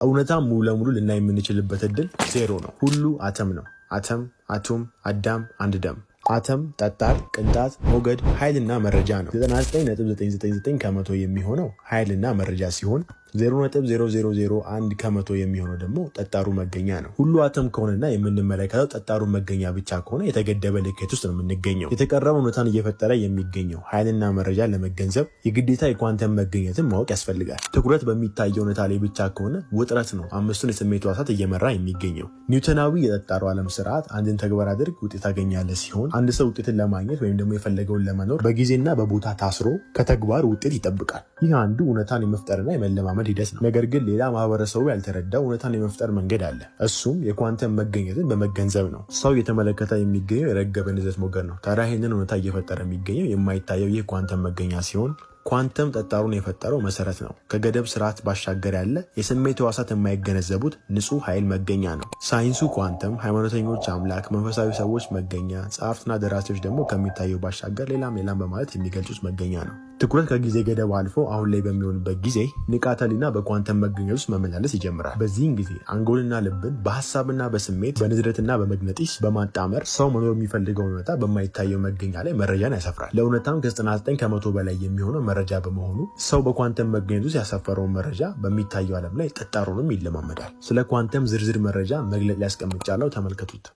እውነታ ሙሉ ለሙሉ ልናይ የምንችልበት እድል ዜሮ ነው። ሁሉ አተም ነው። አተም፣ አቶም፣ አዳም፣ አንድ ደም። አተም ጠጣር፣ ቅንጣት፣ ሞገድ፣ ኃይልና መረጃ ነው። 99.999 ከመቶ የሚሆነው ኃይልና መረጃ ሲሆን 0.0001 ከመቶ የሚሆነው ደግሞ ጠጣሩ መገኛ ነው። ሁሉ አተም ከሆነና የምንመለከተው ጠጣሩ መገኛ ብቻ ከሆነ የተገደበ ልኬት ውስጥ ነው የምንገኘው። የተቀረበው እውነታን እየፈጠረ የሚገኘው ኃይልና መረጃ ለመገንዘብ የግዴታ የኳንተም መገኘትን ማወቅ ያስፈልጋል። ትኩረት በሚታየው እውነታ ላይ ብቻ ከሆነ ውጥረት ነው አምስቱን የስሜት ሕዋሳት እየመራ የሚገኘው። ኒውተናዊ የጠጣሩ ዓለም ስርዓት አንድን ተግባር አድርግ ውጤት ታገኛለህ ሲሆን አንድ ሰው ውጤትን ለማግኘት ወይም ደግሞ የፈለገውን ለመኖር በጊዜና በቦታ ታስሮ ከተግባር ውጤት ይጠብቃል። ይህ አንዱ እውነታን የመፍጠርና የመለማመድ ሂደት ነው። ነገር ግን ሌላ ማህበረሰቡ ያልተረዳው እውነታን የመፍጠር መንገድ አለ። እሱም የኳንተም መገኘትን በመገንዘብ ነው። ሰው እየተመለከተ የሚገኘው የረገበ ንዝረት ሞገድ ነው። ታዲያ ይህንን እውነታ እየፈጠረ የሚገኘው የማይታየው ይህ ኳንተም መገኛ ሲሆን ኳንተም ጠጣሩን የፈጠረው መሰረት ነው። ከገደብ ስርዓት ባሻገር ያለ የስሜት ሕዋሳት የማይገነዘቡት ንጹህ ኃይል መገኛ ነው። ሳይንሱ ኳንተም፣ ሃይማኖተኞች አምላክ፣ መንፈሳዊ ሰዎች መገኛ፣ ጸሐፍትና ደራሲዎች ደግሞ ከሚታየው ባሻገር ሌላም በማለት የሚገልጹት መገኛ ነው። ትኩረት ከጊዜ ገደብ አልፎ አሁን ላይ በሚሆንበት ጊዜ ንቃተ ህሊና በኳንተም መገኛ ውስጥ መመላለስ ይጀምራል። በዚህን ጊዜ አንጎልና ልብን በሀሳብና በስሜት በንዝረትና በመግነጢስ በማጣመር ሰው መኖር የሚፈልገው እውነታ በማይታየው መገኛ ላይ መረጃን ያሰፍራል። ለእውነታም ከ99 ከመቶ በላይ የሚሆነው መረጃ በመሆኑ ሰው በኳንተም መገኘት ውስጥ ያሰፈረውን መረጃ በሚታየው ዓለም ላይ ጠጣሩንም ይለማመዳል። ስለ ኳንተም ዝርዝር መረጃ መግለጽ ሊያስቀምጫለው ተመልከቱት።